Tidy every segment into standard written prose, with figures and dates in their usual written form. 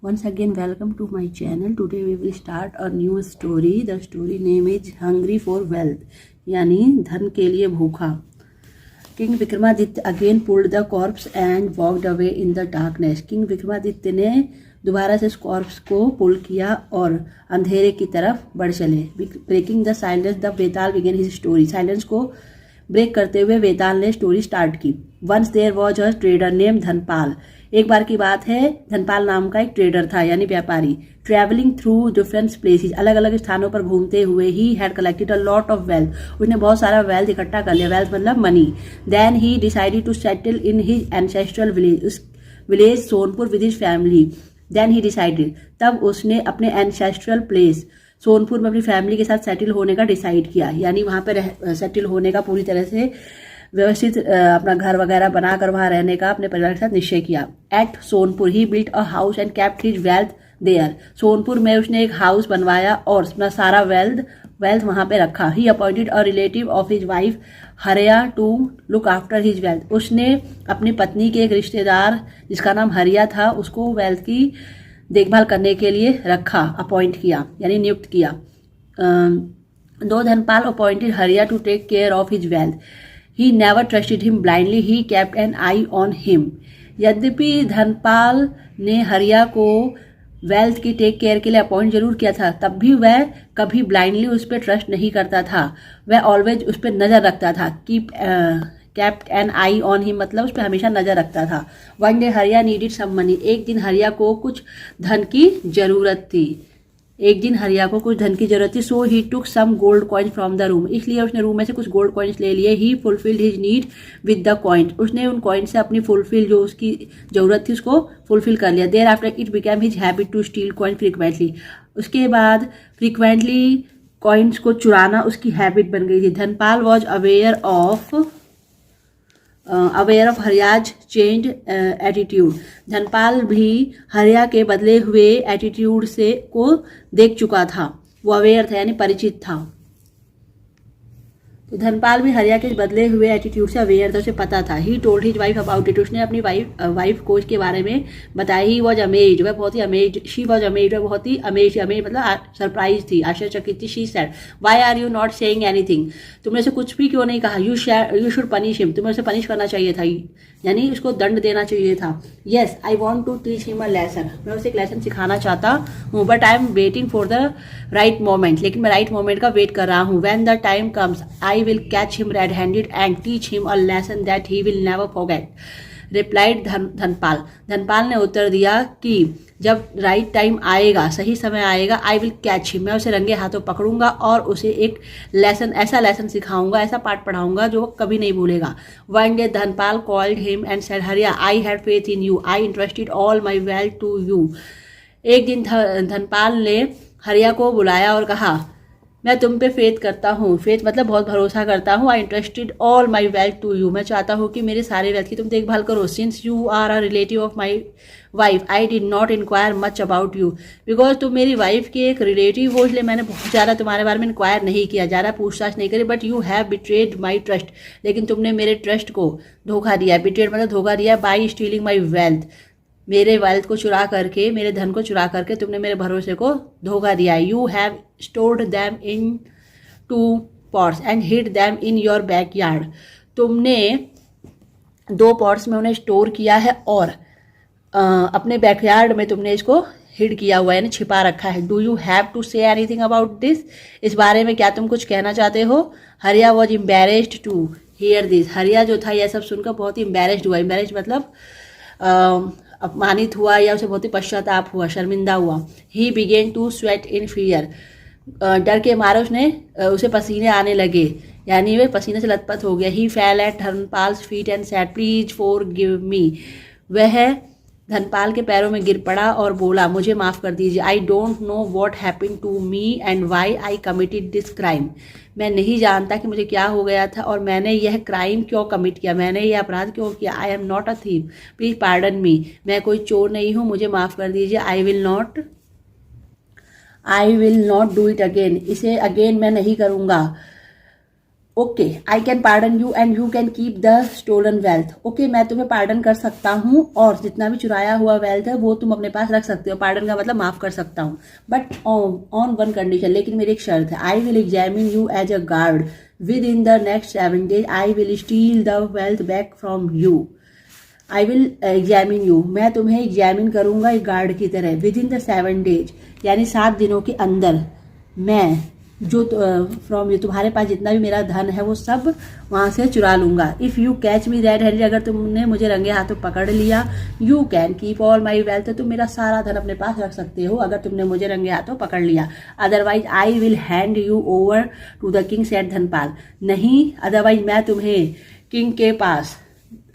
Once again, welcome to my channel. Today we will start a new story. The story name is Hungry for Wealth, यानी धन के लिए भूखा. King Vikramaditya again pulled the corpse and walked away in the darkness. King Vikramaditya ने दोबारा से corps को पुल किया और अंधेरे की तरफ बढ़ चले. Breaking the silence the Vetal began his story. Silence को ब्रेक करते हुए वेताल ने स्टोरी स्टार्ट की. Once there was a trader name Dhanpal. एक बार की बात है, धनपाल नाम का एक ट्रेडर था यानी व्यापारी. ट्रेवलिंग थ्रू डिफरेंट प्लेसेस, अलग अलग स्थानों पर घूमते हुए he had collected a lot of wealth. उसने बहुत सारा वेल्थ इकट्ठा कर लिया. वेल्थ मतलब money. Then he decided to settle in his ancestral village. उस village Sonpur with his family. Then he decided, तब उसने अपने एंसेस्ट्रल प्लेस सोनपुर में अपनी फैमिली के साथ सेटल होने का डिसाइड किया. यानी वहां पर सेटल होने का पूरी तरह से व्यवस्थित अपना घर वगैरह बनाकर वहां रहने का अपने परिवार के साथ निश्चय किया. At Sonpur he built a house and kept his wealth there. Sonpur में उसने एक हाउस बनवाया और अपना सारा वेल्थ वहां पे रखा. He appointed a relative of his wife Hariya to look after his wealth. उसने अपनी पत्नी के एक रिश्तेदार जिसका नाम हरिया था उसको वेल्थ की देखभाल करने के लिए रखा, अपॉइंट किया यानी नियुक्त किया. दो Dhanpal appointed Hariya to take care of his wealth. He never trusted him blindly. He kept an eye on him. यद्यपि धनपाल ने हरिया को वेल्थ की टेक केयर के लिए अपॉइंट जरूर किया था, तब भी वह कभी ब्लाइंडली उस पर ट्रस्ट नहीं करता था. वह ऑलवेज उस पर नजर रखता था. Kept an eye on him मतलब उस पर हमेशा नजर रखता था. One day Hariya needed some money. एक दिन हरिया को कुछ धन की जरूरत थी. So he took some gold coin from the room. इसलिए उसने रूम में से कुछ गोल्ड कॉइन्स ले लिए. He fulfilled his need with the coins. उसने उन कॉइन से अपनी फुलफिल जो उसकी जरूरत थी उसको फुलफिल कर लिया. Thereafter it became his habit to steal coin frequently. उसके बाद फ्रिक्वेंटली कॉइन्स को चुराना उसकी हैबिट बन गई थी. Dhanpal was aware of Hariya's change attitude. Dhanpal भी हरिया के बदले हुए एटीट्यूड से को देख चुका था. वो अवेयर था यानी परिचित था. तो धनपाल भी हरिया के बदले हुए एटीट्यूड से अवेयर था, उसे पता था. He told his wife about it. उसने अपनी वाइफ को इसके बारे में बताया. He was amazed. वह बहुत ही अमेज्ड. She was amazed. वह बहुत ही अमेज्ड मतलब सरप्राइज थी, आश्चर्यचकित थी. She said, why are you not saying anything. तुमने से कुछ भी क्यों नहीं कहा. You should punish him. तुम्हें उसे पनिश करना चाहिए था, यानी उसको दंड देना चाहिए था. Yes I want to teach him a lesson. मैं उसे एक लेसन सिखाना चाहता हूँ. But I am waiting for the right moment. लेकिन मैं राइट मोमेंट का वेट कर रहा हूँ. When the time comes I will catch him red-handed and teach him a lesson that he will never forget. Replied Dhanpal. Dhanpal ने उत्तर दिया कि जब राइट टाइम आएगा, सही समय आएगा, आई विल कैच हिम. मैं उसे रंगे हाथों पकड़ूंगा और उसे एक ऐसा लेसन सिखाऊंगा, ऐसा पाठ पढ़ाऊंगा जो वो कभी नहीं भूलेगा. One day Dhanpal called him and said, Hariya I had faith in you. I interested all my wealth to you. एक दिन धनपाल ने हरिया को बुलाया और कहा, मैं तुम पे फेथ करता हूँ. फेथ मतलब बहुत भरोसा करता हूँ. I interested all my wealth to you. मैं चाहता हूँ कि मेरे सारे वेल्थ की तुम देखभाल करो. Since you are a relative of my wife I did not inquire much about you. Because तुम मेरी वाइफ के एक रिलेटिव हो, इसलिए मैंने बहुत ज़्यादा तुम्हारे बारे में इंक्वायर नहीं किया, ज़्यादा पूछताछ नहीं करी. But you have betrayed my trust. लेकिन तुमने मेरे ट्रस्ट को धोखा दिया. बिट्रेड मतलब धोखा दिया. By stealing my wealth. मेरे वेल्थ को चुरा करके, मेरे धन को चुरा करके तुमने मेरे भरोसे को धोखा दिया. You have stored them in 2 pots and hid them in your backyard. तुमने 2 पॉट्स में उन्हें स्टोर किया है और अपने बैकयार्ड में तुमने इसको हिड किया हुआ है यानी छिपा रखा है. Do you have to say anything about this. इस बारे में क्या तुम कुछ कहना चाहते हो. Hariya was embarrassed to hear this. Hariya जो था यह सब सुनकर बहुत ही एम्बेरेस्ड हुआ. एम्बेरेस्ड मतलब अपमानित हुआ या उसे बहुत ही पश्चाताप हुआ, शर्मिंदा हुआ. He began to sweat in fear. डर के मारे उसे पसीने आने लगे, यानी वे पसीने से लथपथ हो गया. He fell at Dhanpal's feet and said, please forgive me. वह धनपाल के पैरों में गिर पड़ा और बोला, मुझे माफ कर दीजिए. I don't know what happened to me and why I committed this crime. मैं नहीं जानता कि मुझे क्या हो गया था और मैंने यह क्राइम क्यों कमिट किया, मैंने यह अपराध क्यों किया. I am not a thief, please pardon me. मैं कोई चोर नहीं हूँ, मुझे माफ कर दीजिए. I will not do it again. इसे अगेन मैं नहीं करूँगा. Okay, I can pardon you and you can keep the stolen wealth. Okay, मैं तुम्हें पार्डन कर सकता हूँ और जितना भी चुराया हुआ वेल्थ है वो तुम अपने पास रख सकते हो। पार्डन का मतलब माफ कर सकता हूँ, बट ऑन वन कंडीशन, लेकिन मेरी एक शर्त है। I will examine you as a guard within the next 7 days। I will steal the wealth back from you. I will examine you, मैं तुम्हें एग्जामिन करूंगा एक गार्ड की तरह। विद इन द 7 days, यानी 7 दिनों के अंदर मैं जो फ्रॉम यू, तुम्हारे पास जितना भी मेरा धन है वो सब वहां से चुरा लूंगा। If you catch me red handed, अगर तुमने मुझे रंगे हाथों पकड़ लिया, you can keep all my wealth, तुम मेरा सारा धन अपने पास रख सकते हो अगर तुमने मुझे रंगे हाथों पकड़ लिया। Otherwise I will hand you over to the king, said Dhanpal. नहीं, अदरवाइज मैं तुम्हें किंग के पास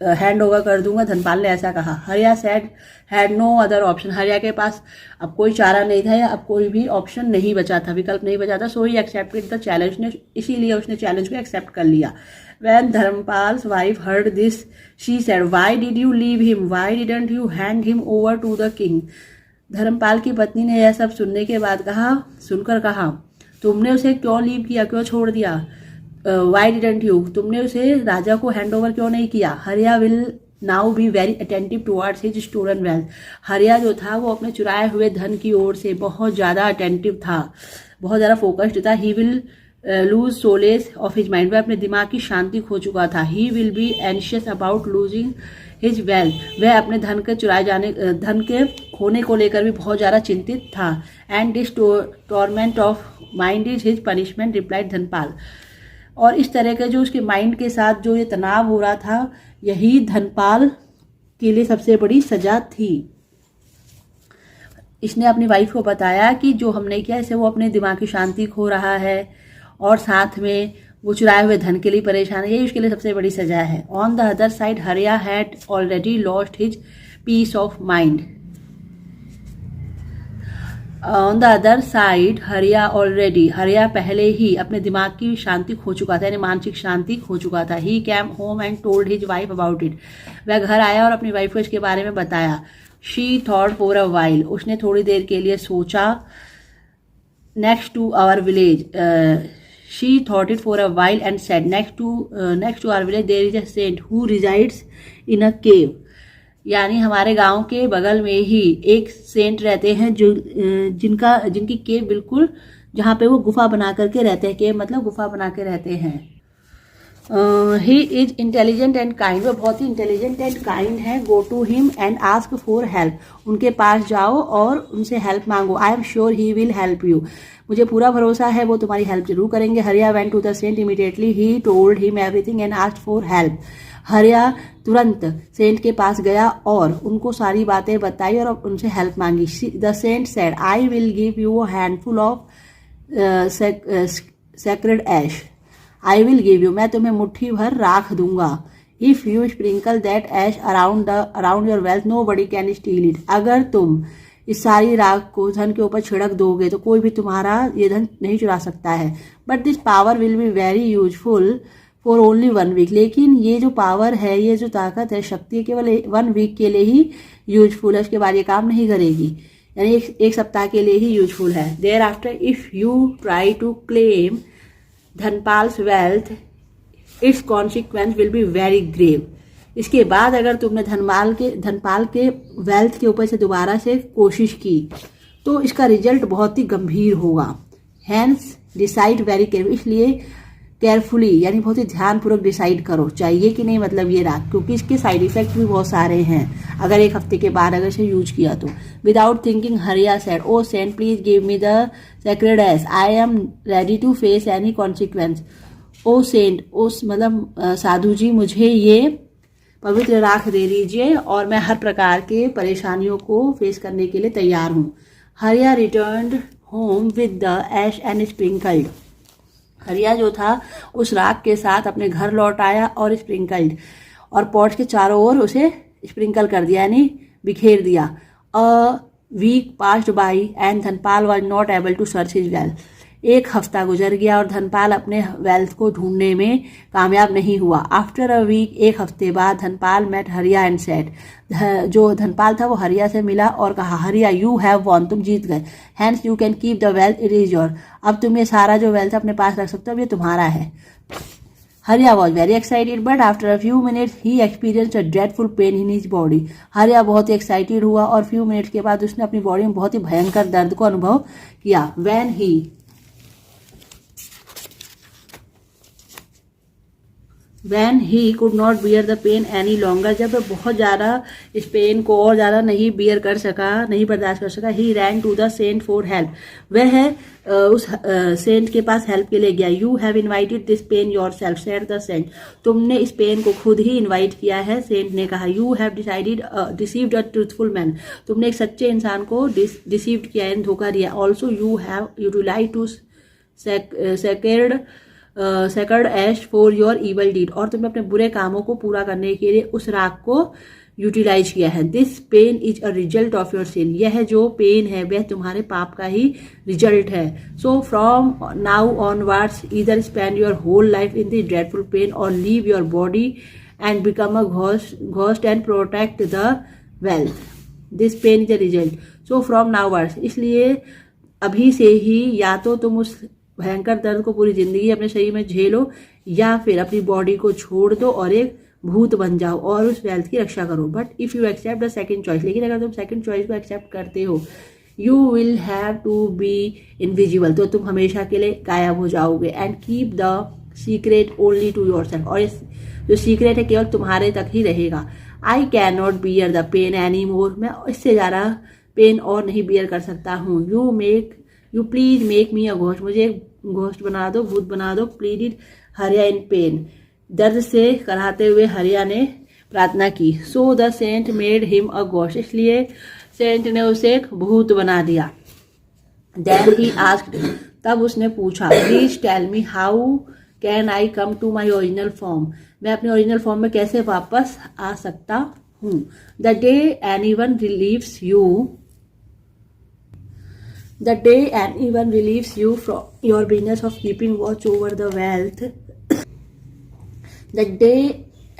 हैंड ओवर कर दूंगा, धनपाल ने ऐसा कहा। Hariya said had no other option, Hariya के पास अब कोई चारा नहीं था या अब कोई भी ऑप्शन नहीं बचा था, विकल्प नहीं बचा था। So he accepted the challenge, ने इसीलिए उसने चैलेंज को एक्सेप्ट कर लिया। When Dharmpal's wife heard this she said why did you leave him, why didn't you hand him over to the king. Dharmpal की पत्नी ने यह सब सुनने के बाद सुनकर कहा, तुमने उसे क्यों लीव किया, क्यों छोड़ दिया। वाई डिडंट यू, तुमने उसे राजा को हैंड ओवर क्यों नहीं किया। Hariya will now be very attentive towards his stolen wealth. Hariya जो था वो अपने चुराए हुए धन की ओर से बहुत ज़्यादा अटेंटिव था, बहुत ज़्यादा फोकस्ड था। He will lose solace of his mind, वह अपने दिमाग की शांति खो चुका था। He will be anxious about losing his wealth, वह अपने धन के चुराए जाने, धन के खोने को लेकर भी बहुत ज़्यादा चिंतित था। And this torment of mind is his punishment, replied Dhanpal. और इस तरह के जो उसके माइंड के साथ जो ये तनाव हो रहा था, यही धनपाल के लिए सबसे बड़ी सजा थी। इसने अपनी वाइफ को बताया कि जो हमने किया इससे वो अपने दिमाग की शांति खो रहा है और साथ में वो चुराए हुए धन के लिए परेशान है, यही उसके लिए सबसे बड़ी सजा है। On the other side Hariya had already lost his peace of mind. On the other side Hariya पहले ही अपने दिमाग की शांति खो चुका था, यानी मानसिक शांति खो चुका था। ही cam home and told his wife about it, वह घर आया और अपनी वाइफ को इसके बारे में बताया। She thought for a while, उसने थोड़ी देर के लिए सोचा। Next to our village, she thought it for a while and said next to our village there is a saint who resides in a cave, यानी हमारे गांव के बगल में ही एक सेंट रहते हैं जो जिनकी केव बिल्कुल जहाँ पे वो गुफा बना करके रहते हैं, केव मतलब गुफा बना के रहते हैं। He is intelligent and kind, वो बहुत ही इंटेलिजेंट एंड काइंड है। Go to him and ask for help, उनके पास जाओ और उनसे हेल्प मांगो। I am sure he will help you, मुझे पूरा भरोसा है वो तुम्हारी हेल्प जरूर करेंगे। Hariya went to the saint immediately, he told him everything and asked for help. Hariya तुरंत सेंट के पास गया और उनको सारी बातें बताई और उनसे हेल्प मांगी। The saint said I will give you a handful of sacred ash, I will give you, मैं तुम्हें मुट्ठी भर राख दूंगा। If you sprinkle that ash around your wealth nobody can steal it, अगर तुम इस सारी राख को धन के ऊपर छिड़क दोगे तो कोई भी तुम्हारा ये धन नहीं चुरा सकता है। But this power will be very useful for only 1 week, लेकिन ये जो पावर है, ये जो ताकत है, शक्ति केवल 1 week के लिए ही यूजफुल है, उसके बाद ये काम नहीं करेगी, यानी एक सप्ताह के लिए ही यूजफुल है। Thereafter if you try to claim Dhanpal's wealth its consequence will be very grave, इसके बाद अगर तुमने धनपाल के वेल्थ के ऊपर से दोबारा से कोशिश की तो इसका रिजल्ट बहुत ही गंभीर होगा। हैंस डिसाइड वेरी केयरफुली, इसलिए केयरफुली यानी बहुत ही ध्यानपूर्वक डिसाइड करो चाहिए कि नहीं मतलब ये राख, क्योंकि इसके साइड इफेक्ट भी बहुत सारे हैं अगर 1 हफ्ते के बाद अगर इसे यूज किया तो। Without thinking Hariya said O saint please give me the sacred ash, I am ready to face any consequence. O saint, उस मतलब साधु जी, मुझे ये पवित्र राख दे दीजिए और मैं हर प्रकार के परेशानियों को फेस करने के लिए तैयार हूँ। Hariya returned home with the ash and sprinkled, Hariya जो था उस राख के साथ अपने घर लौट आया और स्प्रिंकल्ड, और पॉट के चारों ओर उसे स्प्रिंकल कर दिया यानी बिखेर दिया। A week passed by and Dhanpal was not able to search his wealth, 1 हफ्ता गुजर गया और धनपाल अपने वेल्थ को ढूंढने में कामयाब नहीं हुआ। आफ्टर अ वीक, 1 हफ्ते बाद धनपाल मेट हरिया एंड सेड, जो धनपाल था वो हरिया से मिला और कहा, हरिया यू हैव वॉन, तुम जीत गए। Hence you can keep the wealth, it is your, अब तुम ये सारा जो वेल्थ अपने पास रख सकते हो, अब ये तुम्हारा है। Harya was very excited, but after a few minutes he experienced a dreadful pain in his body. Harya बहुत ही excited हुआ और few minutes के बाद उसने अपनी बॉडी में बहुत ही भयंकर दर्द को अनुभव किया. When he could not bear the pain any longer, जब वह बहुत ज़्यादा इस पेन को और ज़्यादा नहीं बियर कर सका, नहीं बर्दाश्त कर सका, he ran to the saint for help. वह उस सेंट के पास हेल्प के लिए गया. You have invited this pain yourself, said the saint. तुमने इस पेन को खुद ही इनवाइट किया है, सेंट ने कहा. You have deceived a truthful man. तुमने एक सच्चे इंसान को डिसीव्ड किया है, धोखा दिया. Also you have utilized to sacred ash for your evil deed. और तुमने अपने बुरे कामों को पूरा करने के लिए उस राख को यूटिलाइज किया है. This pain is a result of your sin. यह जो पेन है वह तुम्हारे पाप का ही रिजल्ट है. So from now onwards either spend your whole life in the dreadful pain और leave your body and become a ghost and protect the wealth. This pain is a result. So from now words, इसलिए अभी से ही या तो तुम उस भयंकर दर्द को पूरी जिंदगी अपने शरीर में झेलो या फिर अपनी बॉडी को छोड़ दो और एक भूत बन जाओ और उस वेल्थ की रक्षा करो. But if you accept the second choice, लेकिन अगर तुम सेकंड चॉइस को एक्सेप्ट करते हो, you will have to be invisible, तो तुम हमेशा के लिए गायब हो जाओगे. And keep the secret only to yourself, और इस जो सीक्रेट है केवल तुम्हारे तक ही रहेगा. I can not bear the pain any more, मैं इससे ज़्यादा पेन और नहीं बियर कर सकता हूँ. You please make me a ghost, मुझे एक घोस्ट बना दो, भूत बना दो. प्लीडिड हरिया इन पेन, दर्द से कराहते हुए हरिया ने प्रार्थना की. So the saint made him a ghost, इसलिए सेंट ने उसे एक भूत बना दिया. देन ही आस्क्ड, तब उसने पूछा, please tell me how can I come to my original form, मैं अपने ओरिजिनल फॉर्म में कैसे वापस आ सकता हूँ. The day anyone relieves you from your business of keeping watch over the wealth, the day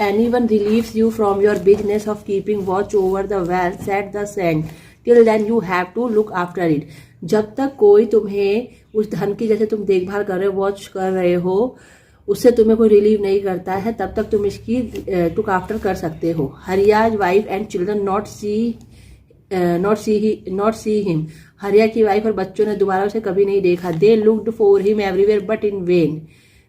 anyone relieves you from your business of keeping watch over the wealth, said the saint, till then you have to look after it. जब तक कोई तुम्हें उस धन की जैसे तुम देखभाल कर रहे हो, वॉच कर रहे हो, उससे तुम्हें कोई रिलीव नहीं करता है, तब तक तुम इसकी टुक आफ्टर कर सकते हो. Hariya's wife and children not see him, Hariya की वाइफ और बच्चों ने दोबारा उसे कभी नहीं देखा. They looked for him everywhere but in vain,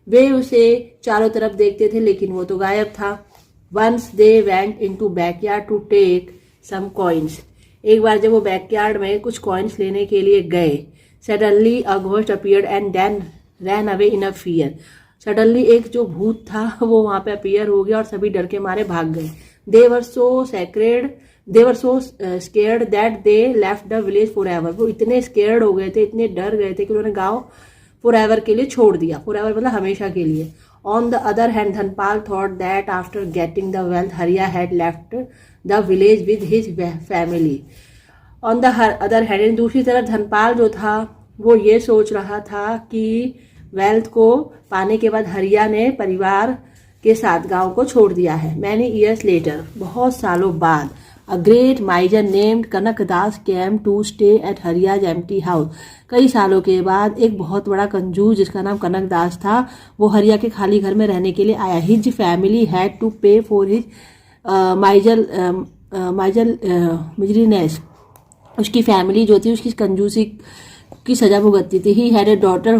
वे उसे चारों तरफ देखते थे लेकिन वो तो गायब था. Once they went into backyard to take some coins, एक बार जब वो बैकयार्ड में कुछ कॉइन्स लेने के लिए गए, suddenly a ghost appeared and then ran away in a fear, suddenly एक जो भूत था वो वहां पे अपीयर हो गया और सभी डर के मारे भाग गए. They were so scared that they left the village forever. वो इतने scared हो गए थे, इतने डर गए थे कि उन्होंने गांव forever के लिए छोड़ दिया. forever मतलब हमेशा के लिए. On the other hand, Dhanpal thought that after getting the wealth, Hariya had left the village with his family. On the other hand, दूसरी तरफ धनपाल जो था वो ये सोच रहा था कि वेल्थ को पाने के बाद हरिया ने परिवार के साथ गांव को छोड़ दिया है. Many years later, बहुत सालों बाद, a great miser named Kanakdas came to stay at Hariya's empty house. कई सालों के बाद एक बहुत बड़ा कंजूस जिसका नाम कनकदास था, वो हरिया के खाली घर में रहने के लिए आया. His family had to pay for his miserliness. उसकी फैमिली जो थी उसकी कंजूसी की सजा भुगतती थी. He had a daughter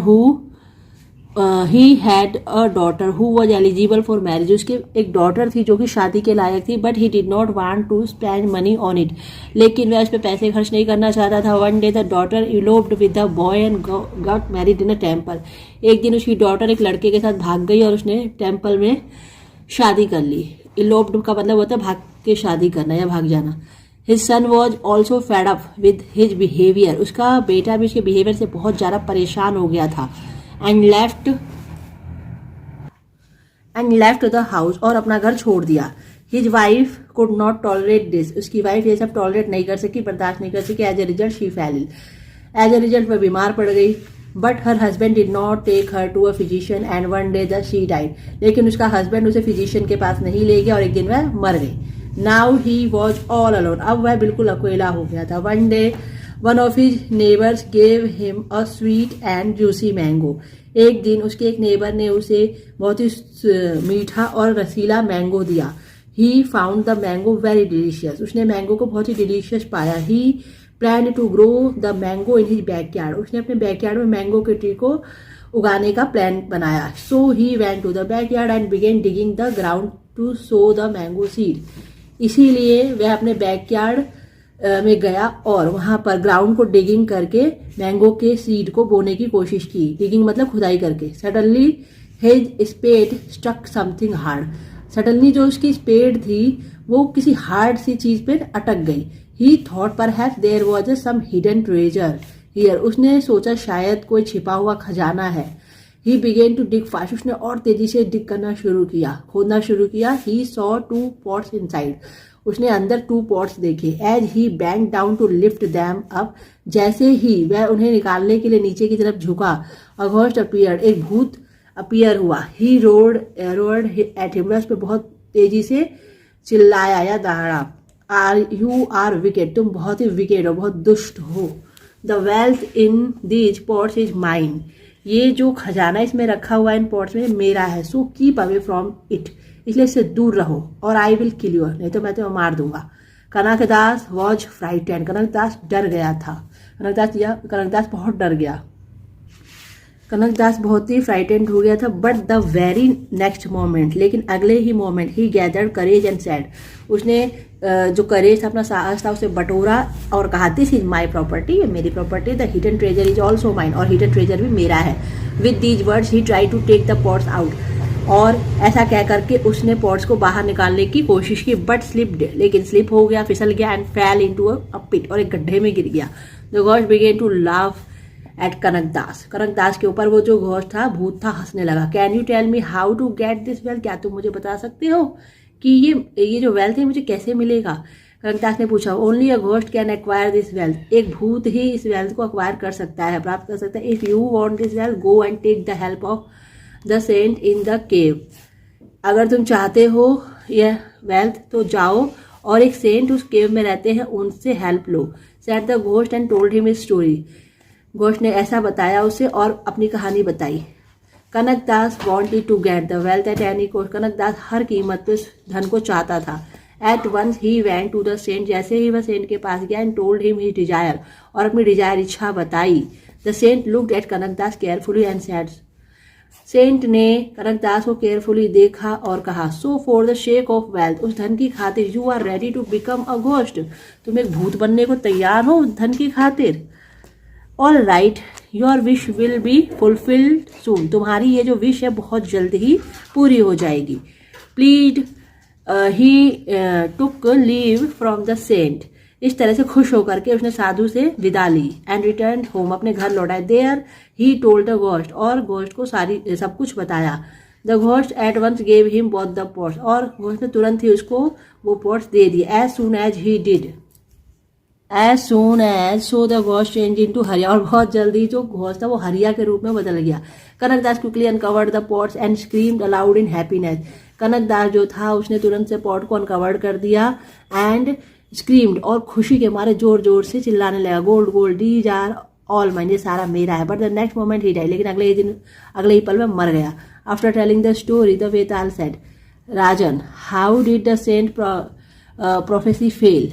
who was eligible for marriage. उसके एक डॉटर थी जो कि शादी के लायक थी, but he did not want to spend money on it. लेकिन वह उस पर पैसे खर्च नहीं करना चाहता था. One day the daughter eloped with the boy and got married in a temple. एक दिन उसकी डॉटर एक लड़के के साथ भाग गई और उसने टेम्पल में शादी कर ली. eloped का मतलब होता है भाग के शादी करना या भाग जाना. His son was also fed up with his behavior. उसका बेटा भी उसके बिहेवियर से बहुत ज़्यादा परेशान हो गया था. and left the house, और अपना घर छोड़ दिया. His wife could not tolerate this. उसकी वाइफ ये सब टॉलरेट नहीं कर सकी, बर्दाश्त नहीं कर सकी. As a result she fell ill. As a result वह बीमार पड़ गई. But her husband did not take her to a physician and one day she died. लेकिन उसका हस्बैंड उसे फिजिशियन के पास नहीं ले गया और एक दिन वह मर गई. Now he was all alone. अब वह बिल्कुल अकेला हो गया था. One day one of his neighbours gave him a sweet and juicy mango. एक दिन उसके एक नेबर ने उसे बहुत ही मीठा और रसीला मैंगो दिया। He found the mango very delicious. उसने मैंगो को बहुत ही डिलीशियस पाया। He plan to grow the mango in his backyard. उसने अपने बैकयार्ड में मैंगो के ट्री को उगाने का प्लान बनाया। So he went to the backyard and began digging the ground to sow the mango seed. इसीलिए वह अपने बैकयार्ड में गया और वहां पर ग्राउंड को डिगिंग करके मैंगो के सीड को बोने की कोशिश की। डिगिंग मतलब खुदाई करके। Suddenly his spade struck something hard. Suddenly जो उसकी स्पेड थी वो किसी हार्ड सी चीज पे अटक गई। He thought perhaps there was some hidden treasure here. उसने सोचा शायद कोई छिपा हुआ खजाना है। He began to dig fast. उसने और तेजी से डिग करना शुरू किया, खोदना शुरू किया। He saw 2 pots inside. उसने अंदर 2 पॉट्स देखे। As he bent down to lift them up. जैसे ही वह उन्हें निकालने के लिए नीचे की तरफ झुका, अ घोस्ट अपीयर्ड। एक भूत अपीयर हुआ। ही रोड एट हिम। उस पे बहुत तेजी से चिल्लाया या दहाड़ा। You are wicket. तुम बहुत ही विकेट हो, बहुत दुष्ट हो। The wealth in these pots is mine. ये जो खजाना इसमें रखा हुआ है इन पॉट्स में मेरा है। So keep away from it. इसलिए इससे दूर रहो। और आई विल किल यू। नहीं तो मैं तुम्हें मार दूंगा। Kanakdas was frightened. कनकदास डर गया था। कनकदास बहुत डर गया। कनकदास बहुत ही फ्राइटेंड हो गया था। But the very next moment, लेकिन अगले ही moment, he gathered courage and said. उसने जो करेज था, अपना साहस था, उसे बटोरा और कहा दिस इज माई प्रॉपर्टी। ये मेरी property. The hidden treasure is also mine. और हिडन ट्रेजर भी मेरा है। With these words he try to take the pots out. और ऐसा कह करके उसने पॉट्स को बाहर निकालने की कोशिश की। But slipped. लेकिन स्लिप हो गया, फिसल गया। And fell into a pit. और एक गड्ढे में गिर गया। The ghost began to laugh at Kanakdas. Kanakdas के ऊपर वो जो घोस्ट था, भूत था, हंसने लगा। Can you tell me how to get this wealth. क्या तुम मुझे बता सकते हो कि ये जो वेल्थ है मुझे कैसे मिलेगा। कनकदास ने पूछा। Only a ghost can acquire this wealth. एक भूत ही इस वेल्थ को एक्वायर कर सकता है, प्राप्त कर सकता है। If you want this wealth go and take the help of the saint in the cave. अगर तुम चाहते हो यह वेल्थ तो जाओ और एक सेंट उस केव में रहते हैं, उनसे हेल्प लो। Said the ghost and told him his story. Ghost ने ऐसा बताया उसे और अपनी कहानी बताई। Kanakdas wanted to get the wealth at any cost. Kanakdas हर कीमत पे उस धन को चाहता था। At once he went to the saint. जैसे ही वह सेंट के पास गया and told him his desire. और अपनी डिजायर, इच्छा बताई। The saint looked at Kanakdas carefully and said. Saint ने कनकदास को केयरफुली देखा और कहा so for the sake of wealth. उस धन की खातिर you are ready to become a ghost. तुम एक भूत बनने को तैयार हो धन की खातिर। All right, your wish will be fulfilled soon. तुम्हारी ये जो विश है बहुत जल्द ही पूरी हो जाएगी। Please he took leave from the saint. इस तरह से खुश होकर के उसने साधु से विदा ली। And return home. अपने घर लौटाए। There he told the ghost. और घोस्ट को सब कुछ बताया। The ghost at once gave him both the pots. और घोस्ट ने तुरंत ही उसको वो पॉट्स दे दिए। As soon as he did as soon as so the ghost change into Hariya. और बहुत जल्दी जो घोस्ट था वो हरिया के रूप में बदल गया। Kanakdas quickly uncovered the pots and screamed allowed in happiness. Kanakdas जो था उसने तुरंत से पॉट को अनकवर्ड कर दिया एंड स्क्रीम्ड। और खुशी के मारे जोर जोर से चिल्लाने लगा। Gold gold these are all mine. ये सारा मेरा है। But the next moment he die. लेकिन अगले ही पल में मर गया। After telling the story the Vetal said Rajan how did the saint prophecy fail.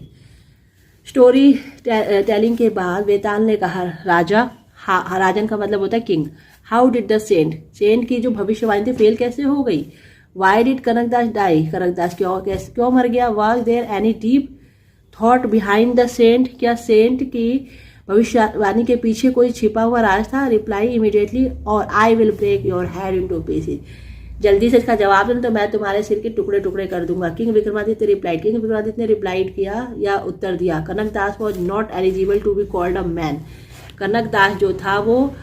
Story telling के बाद वेताल ने कहा राजा, राजन का मतलब होता है king. How did the saint. Saint की जो भविष्यवाणी थी फेल कैसे हो गई। Why did Kanakdas die. Kanakdas क्यों मर गया। Was there any deep thought behind the saint. क्या सेंट की भविष्यवाणी के पीछे कोई छिपा हुआ राज था। रिप्लाई इमीडिएटली और I will break your head into pieces. जल्दी से इसका जवाब दें तो मैं तुम्हारे सिर के टुकड़े टुकड़े कर दूंगा। King Vikramaditya replied. King Vikramaditya ने रिप्लाइड किया या उत्तर दिया। Kanakdas was not eligible to be called a man. Kanakdas जो था वो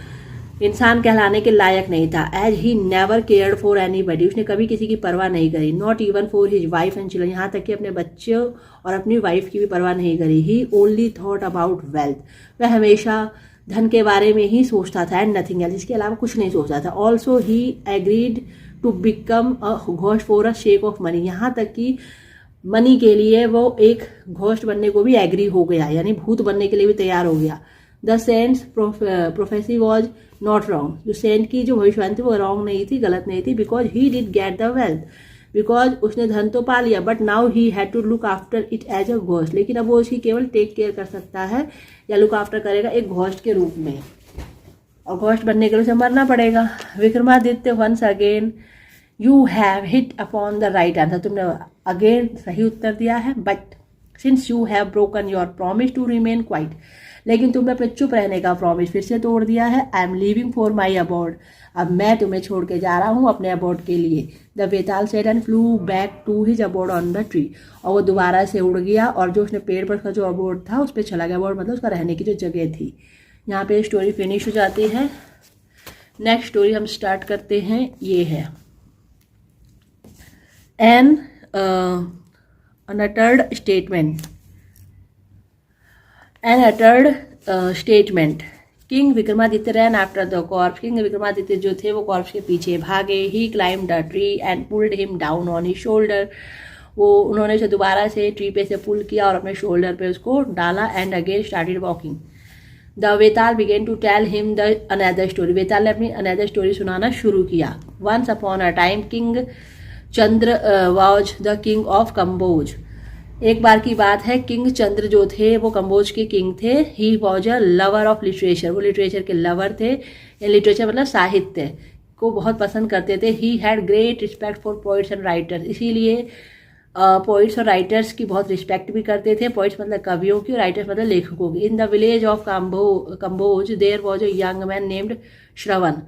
इंसान कहलाने के लायक नहीं था। As he never cared for anybody. उसने कभी किसी की परवाह नहीं करी। Not even for his wife and children. यहाँ तक कि अपने बच्चों और अपनी वाइफ की भी परवाह नहीं करी। ही ओनली थॉट अबाउट वेल्थ। वह हमेशा धन के बारे में ही सोचता था एंड नथिंग एल्स। इसके अलावा कुछ नहीं सोचता था। Also he agreed to become a ghost for a sake of money. यहाँ तक कि मनी के लिए वो एक घोस्ट बनने को भी एग्री हो गया, यानी भूत बनने के लिए भी तैयार हो गया। The saints prophecy was not wrong, जो सेंट की जो भविष्यवाणी थी वो रॉन्ग नहीं थी, गलत नहीं थी, because he did get the wealth, because उसने धन तो पा लिया, but now he had to look after it as a ghost, लेकिन अब वो उसकी केवल टेक केयर कर सकता है या लुक आफ्टर करेगा एक घोस्ट के रूप में, और घोस्ट बनने के लिए उसे मरना पड़ेगा। Vikramaditya once again, you have hit upon the right answer, तुमने अगेन सही उत्तर दिया है, but since you have broken your promise to remain quiet, लेकिन तुमने अपने चुप रहने का प्रॉमिस फिर से तोड़ दिया है। I am leaving for my abode, अब मैं तुम्हें छोड़ के जा रहा हूँ अपने अबॉर्ड के लिए। The Vetal said and flew back to his abode on the tree, और वो दोबारा से उड़ गया और जो उसने पेड़ पर का जो अबॉर्ड था उस पर चला गया, अबॉर्ड मतलब उसका रहने की जो जगह थी। यहाँ पे स्टोरी फिनिश हो जाती है। नेक्स्ट स्टोरी हम स्टार्ट करते हैं, ये है an unuttered statement. An uttered statement. King Vikramaditya ran after the corpse, king Vikramaditya जो थे वो कॉर्प्स के पीछे भागे। He climbed the tree and pulled him down on his shoulder, वो उन्होंने उसे दोबारा से ट्री पे से पुल किया और अपने शोल्डर पे उसको डाला। And again started walking. The Vetal began to tell him the another story, Vetal ने अपनी अनदर स्टोरी सुनाना शुरू किया। Once upon a time king Chandra was the king of Kamboj, एक बार की बात है, किंग चंद्र जो थे वो कंबोज के किंग थे। He was a lover of literature, वो लिटरेचर के लवर थे, लिटरेचर मतलब साहित्य को बहुत पसंद करते थे। He had great respect for poets and writers, इसीलिए पोइट्स और राइटर्स की बहुत रिस्पेक्ट भी करते थे। पोइट्स मतलब कवियों की, राइटर्स मतलब लेखकों की। In the village of Kamboj there was a young man named Shravan,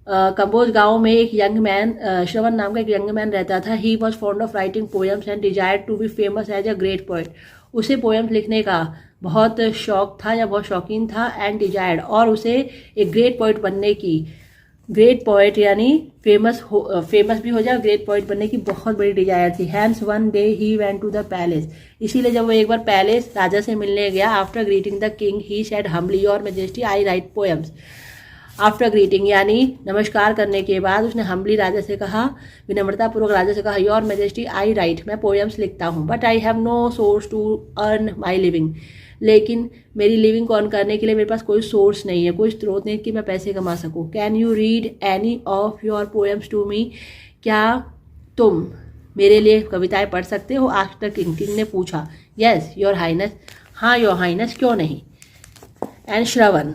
Kamboj गांव में एक यंग मैन श्रवण नाम का एक यंग मैन रहता था। He was fond of writing poems and desired to be famous as a great poet, उसे पोएम्स लिखने का बहुत शौक था या बहुत शौकीन था। एंड डिजायर्ड, और उसे एक ग्रेट पोएट बनने की, ग्रेट पोएट यानी फेमस भी हो जाए, ग्रेट पोएट बनने की बहुत बड़ी डिजायर थी। Hence one day he went to the palace, इसीलिए जब वो एक बार पैलेस राजा से मिलने गया, after greeting the king he said humbly your majesty I write poems, after greeting यानी नमस्कार करने के बाद उसने हम्बली राजा से कहा, विनम्रतापूर्वक राजा से कहा, योर मैजेस्टी आई राइट, मैं पोएम्स लिखता हूँ, but I have no source to earn my living, लेकिन मेरी लिविंग को अर्न करने के लिए मेरे पास कोई सोर्स नहीं है, कोई स्रोत नहीं कि मैं पैसे कमा सकूँ। Can you read any of your poems to me, क्या तुम मेरे लिए कविताएं पढ़ सकते हो? आफ्टर किंग, किंग ने पूछा। येस योर हाइनेस, हाँ योर हाइनेस, क्यों नहीं। And Shravan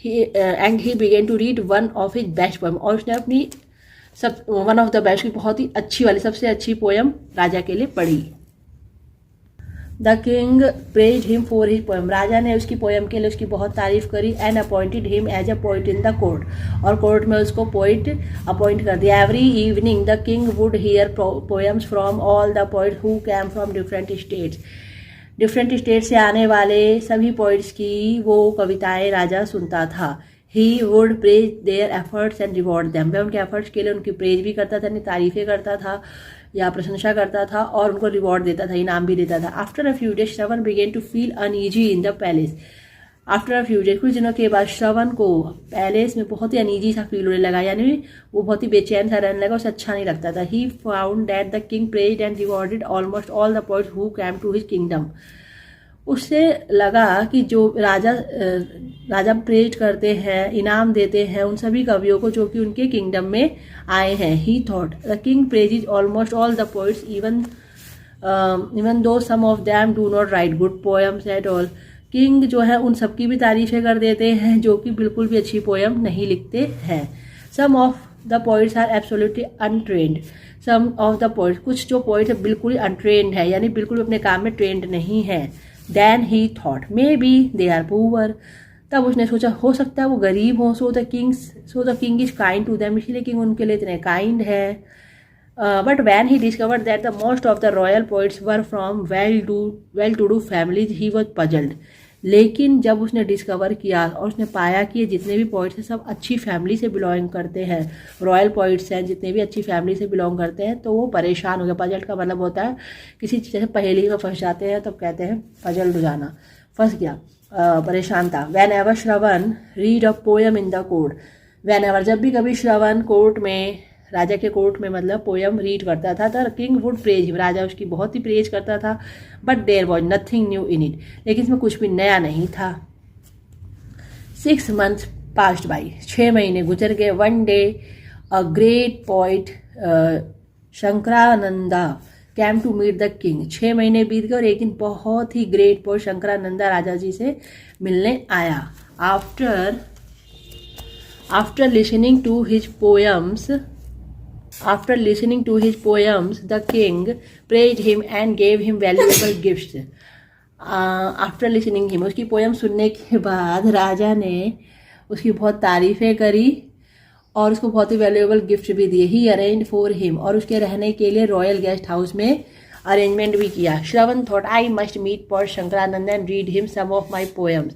and he began to read one of his best poem, और उसने अपनी वन ऑफ द बेस्ट की बहुत ही अच्छी वाली, सबसे अच्छी पोएम राजा के लिए पढ़ी। The king praise him for his poem, राजा ने उसकी पोएम के लिए उसकी बहुत तारीफ करी। And appointed him as a poet in the court, और कोर्ट में उसको पोइट अपॉइंट कर दिया। Every evening the king would hear poems from all the poet who came from different states, different state से आने वाले सभी पोइट्स की वो कविताएं राजा सुनता था। He would praise their efforts and reward them, वह उनके एफर्ट्स के लिए उनकी प्रेज भी करता था, उनकी तारीफें करता था या प्रशंसा करता था, और उनको रिवॉर्ड देता था, इनाम भी देता था। After a few days Shravan began to feel uneasy in the palace, after a few days कुछ दिनों के बाद श्रवण को पैलेस में बहुत ही अनईजी सा फील होने लगा, यानी वो बहुत ही बेचैन सा रहने लगा, उसे अच्छा नहीं लगता था। He found that the king praised and rewarded almost all the poets who came to his kingdom, उससे लगा कि जो राजा प्रेज करते हैं, इनाम देते हैं उन सभी कवियों को जो कि उनके किंगडम में आए हैं। He thought the king praises almost all the poets even though some of them do not write good poems at all, king जो है उन सबकी भी तारीफें कर देते हैं जो कि बिल्कुल भी अच्छी पोएम नहीं लिखते हैं। Some of the poets are absolutely untrained, some of the poets, कुछ जो पोइट्स है बिल्कुल ही अनट्रेंड है, यानी बिल्कुल अपने काम में ट्रेंड नहीं है। Then he thought maybe they are poor, तब उसने सोचा हो सकता है वो गरीब हों। So the king is kind to them, इसलिए किंग उनके लिए इतने काइंड है। But when he discovered that the most of the royal poets were from well to do families he was puzzled, लेकिन जब उसने डिस्कवर किया और उसने पाया कि ये जितने भी पोइट्स हैं सब अच्छी फैमिली से बिलोंग करते हैं, रॉयल पोइट्स हैं जितने भी अच्छी फैमिली से बिलोंग करते हैं, तो वो परेशान हो गया। पजल्ड का मतलब होता है किसी चीज़ से पहेली में फंस जाते हैं तब कहते हैं पजल्ड हो जाना, फंस गया, परेशान था। Van ever Shravan read a poem in the court, van ever जब भी कभी श्रवण कोर्ट में राजा के कोर्ट में मतलब पोयम रीड करता था। The king would praise him, राजा उसकी बहुत ही प्रेज करता था। But there was nothing new in it, लेकिन इसमें कुछ भी नया नहीं था। 6 months पास्ट बाई, 6 महीने गुजर गए। One day a great poet Shankarananda came to meet the king, 6 महीने बीत गए और एक दिन बहुत ही ग्रेट पोइट शंकरानंदा राजा जी से मिलने आया। After listening to his poems the king praised him and gave him valuable gifts. After listening him, उसकी पोयम सुनने के बाद राजा ने उसकी बहुत तारीफ़ें करी और उसको बहुत ही वैल्यूएबल गिफ्ट भी दिए। ही अरेंज फॉर हिम, और उसके रहने के लिए रॉयल गेस्ट हाउस में अरेंजमेंट भी किया। Shravan thought I must meet poet Shankaranand and read him some of my poems.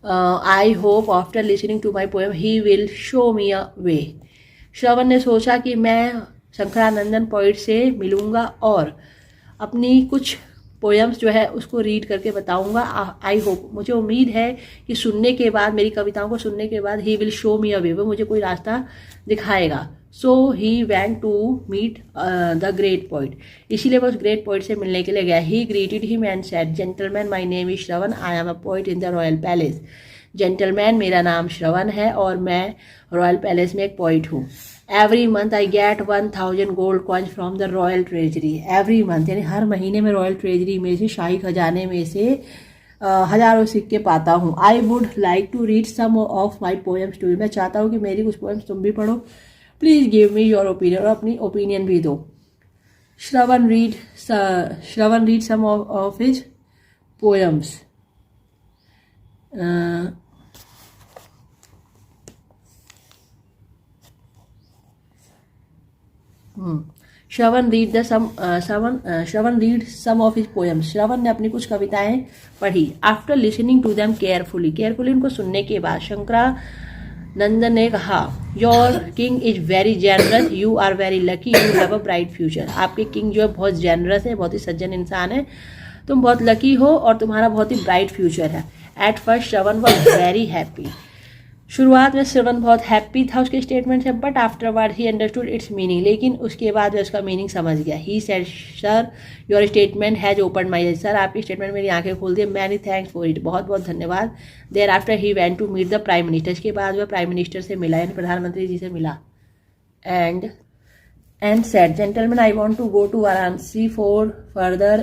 I hope after listening to my poem he will show me a way. Shravan ने सोचा कि मैं शंकरानंदन पोइट से मिलूंगा और अपनी कुछ पोएम्स जो है उसको रीड करके बताऊंगा। आई होप, मुझे उम्मीद है कि सुनने के बाद, मेरी कविताओं को सुनने के बाद, ही विल शो मी अ वे, वो मुझे कोई रास्ता दिखाएगा। So he went to meet the great poet, इसीलिए वो उस ग्रेट पोइट से मिलने के लिए गया। ही greeted him and said, gentleman my name is Shravan, I am a poet in the royal palace. Gentleman, मेरा नाम श्रवण है और मैं रॉयल पैलेस में एक पोइट हूँ। Every month I get 1000 gold coins from the royal treasury. Every month यानी हर महीने में रॉयल ट्रेजरी में से, शाही खजाने में से हजारों सिक्के पाता हूँ। I would like to read some of my poems to you, मैं चाहता हूँ कि मेरी कुछ पोएम्स तुम भी पढ़ो। Please give me your opinion, और अपनी ओपिनियन भी दो। Shravan read some of his poems. Shravan read some of his poems. Shravan ने अपनी कुछ कविताएं पढ़ी। After listening to them carefully उनको सुनने के बाद शंकरानंदन ने कहा, your king is very generous, you are very lucky, you have a bright future. आपके किंग जो है बहुत जेनरस है, बहुत ही सज्जन इंसान है, तुम बहुत लकी हो और तुम्हारा बहुत ही ब्राइट फ्यूचर है। At first Shravan was very happy, शुरुआत में श्रवण बहुत हैप्पी था उसके स्टेटमेंट से। But afterward he understood its meaning, लेकिन उसके बाद उसका मीनिंग समझ गया। He said, sir your statement has open my eyes, sir आपकी स्टेटमेंट मेरी आंखें खोल दी। मैनी थैंक्स फॉर इट, बहुत बहुत धन्यवाद। Thereafter he went to meet the prime minister, इसके बाद वह प्राइम मिनिस्टर से मिला, यानी प्रधानमंत्री जी से मिला। And said, gentleman I want to go to Varanasi for further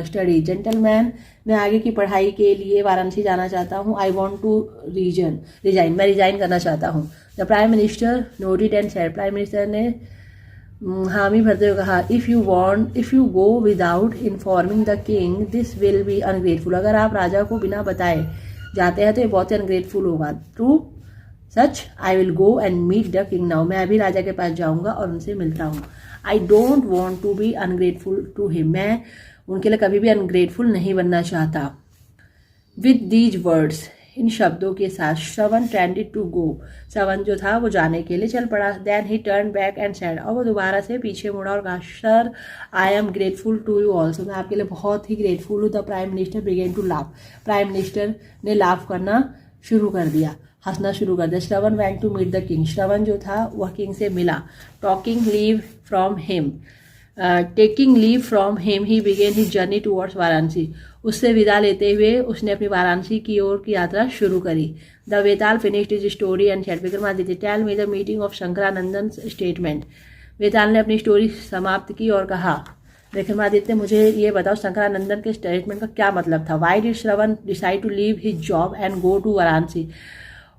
study. Gentleman, मैं आगे की पढ़ाई के लिए वाराणसी जाना चाहता हूँ। आई वॉन्ट टू रिजाइन, मैं रिजाइन करना चाहता हूँ। The prime minister noted and said, prime minister ने हामी भरते हुए कहा, if you go without informing the king this will be ungrateful. अगर आप राजा को बिना बताए जाते हैं तो ये बहुत ही अनग्रेटफुल होगा। ट्रू सच, I will go and meet the king now, मैं अभी राजा के पास जाऊंगा और उनसे मिलता हूँ। I don't want to be ungrateful to him, मैं उनके लिए कभी भी अनग्रेटफुल नहीं बनना चाहता। विद दीज वर्ड्स, इन शब्दों के साथ, श्रवण टेंडेड टू गो, श्रवण जो था वो जाने के लिए चल पड़ा। Then he turn back and said, और वो दोबारा से पीछे मुड़ा और कहा, sir I am grateful to you also, मैं आपके लिए बहुत ही ग्रेटफुल हूँ। The prime minister began to laugh, prime minister ने लाफ करना शुरू कर दिया, हंसना शुरू कर दिया। Shravan went to meet the king, Shravan जो था वह किंग से मिला। Taking leave from him he began his journey towards Varanasi, उससे विदा लेते हुए उसने अपनी वाराणसी की ओर की यात्रा शुरू करी। The Vetal finished his story and said, Vikramaditya tell me the meeting of Shankaranandan statement. Vetal ने अपनी स्टोरी समाप्त की और कहा, विक्रमादित्य मुझे ये बताओ शंकरानंदन के स्टेटमेंट का क्या मतलब था। Why did Shravan decide to leave his job and go to Varanasi,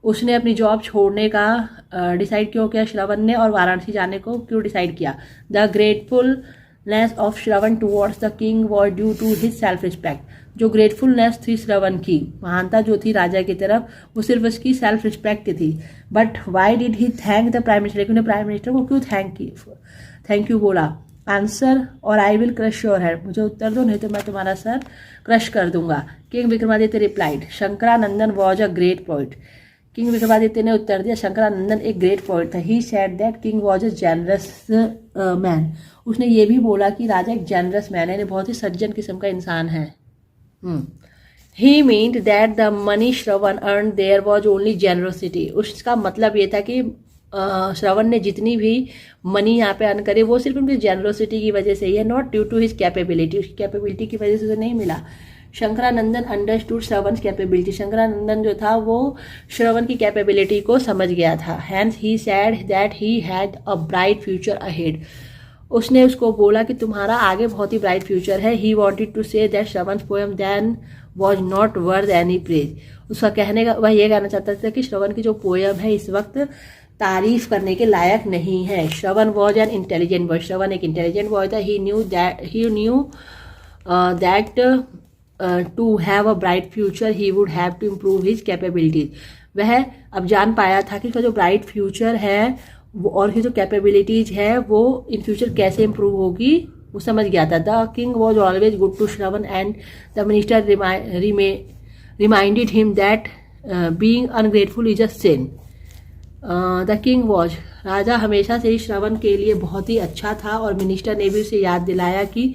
उसने अपनी जॉब छोड़ने का डिसाइड क्यों किया श्रवण ने, और वाराणसी जाने को क्यों डिसाइड किया। The gratefulness of Shravan towards the king was due to his self respect, जो ग्रेटफुलनेस थी श्रवण की, महानता जो थी राजा की तरफ, वो सिर्फ उसकी सेल्फ रिस्पेक्ट थी। But why did he thank the prime minister, लेकिन प्राइम मिनिस्टर को क्यों थैंक यू बोला। आंसर, और I will crush your head, मुझे उत्तर दो नहीं तो मैं तुम्हारा सर क्रश कर दूंगा। King Vikramaditya replied, Shankaranandan was a great poet, king Vikramaditya ने उत्तर दिया, शंकरानंदन एक ग्रेट पोइट था। He said that king was a generous man, उसने ये भी बोला कि राजा एक जेनरस मैन है, बहुत ही सज्जन किस्म का इंसान है। He meant that the money Shravan earn there was only generosity, उसका मतलब ये था कि श्रवण ने जितनी भी मनी यहाँ पे अर्न करे वो सिर्फ उनकी जेनरोसिटी की वजह से ही है, not due to his capability, उसकी कैपेबिलिटी की वजह से तो नहीं मिला। शंकरानंदन अंडरस्टूड श्रवण कैपेबिलिटी, शंकरानंदन जो था वो श्रवण की कैपेबिलिटी को समझ गया था। Hence he said that he had a bright future ahead, उसने उसको बोला कि तुम्हारा आगे बहुत ही ब्राइट फ्यूचर है। He wanted to say that Shravan poem then was not worth any praise, उसका कहने का वह ये कहना चाहता था कि श्रवण की जो पोएम है इस वक्त तारीफ करने के लायक नहीं है। Shravan was an intelligent boy, Shravan एक इंटेलिजेंट बॉय था। He knew that to have a bright future he would have to improve his capabilities, वह अब जान पाया था कि उसका जो ब्राइट फ्यूचर है वो और उसकी जो कैपेबिलिटीज है वो इन फ्यूचर कैसे इम्प्रूव होगी वो समझ गया था। The king was always good to Shravan and the minister reminded him that being ungrateful is a sin. The king was, राजा हमेशा से ही श्रवण के लिए बहुत ही अच्छा था और मिनिस्टर ने भी उसे याद दिलाया कि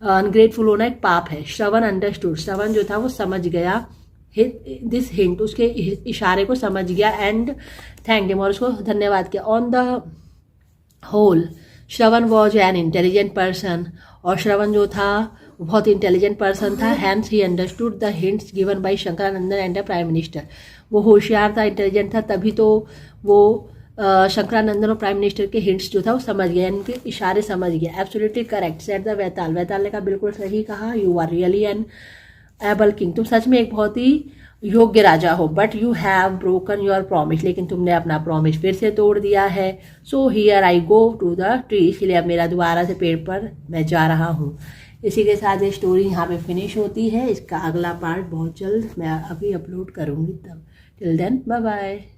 अनग्रेटफुल होना एक पाप है। श्रवण अंडरस्टूड, श्रवण जो था वो समझ गया दिस हिंट, उसके इशारे को समझ गया एंड थैंक हिम, और उसको धन्यवाद किया। On the whole Shravan was an intelligent person, और श्रवण जो था वो बहुत इंटेलिजेंट पर्सन था। Hence he understood the hints given by Shankaranandan and the prime minister, वो होशियार था, इंटेलिजेंट था, तभी तो वो शंकरानंदन और प्राइम मिनिस्टर के हिंट्स जो था वो समझ गया, इनके इशारे समझ गया। Absolutely correct said the Vetal, Vetal ने कहा बिल्कुल सही कहा। You are really an able king, तुम सच में एक बहुत ही योग्य राजा हो। But you have broken your promise, लेकिन तुमने अपना प्रॉमिस फिर से तोड़ दिया है। So here I go to the tree, इसलिए अब मेरा दोबारा से पेड़ पर मैं जा रहा हूँ। इसी के साथ ये स्टोरी यहाँ पे फिनिश होती है। इसका अगला पार्ट बहुत जल्द मैं अभी अपलोड करूँगी, तब टिल देन बाय बाय।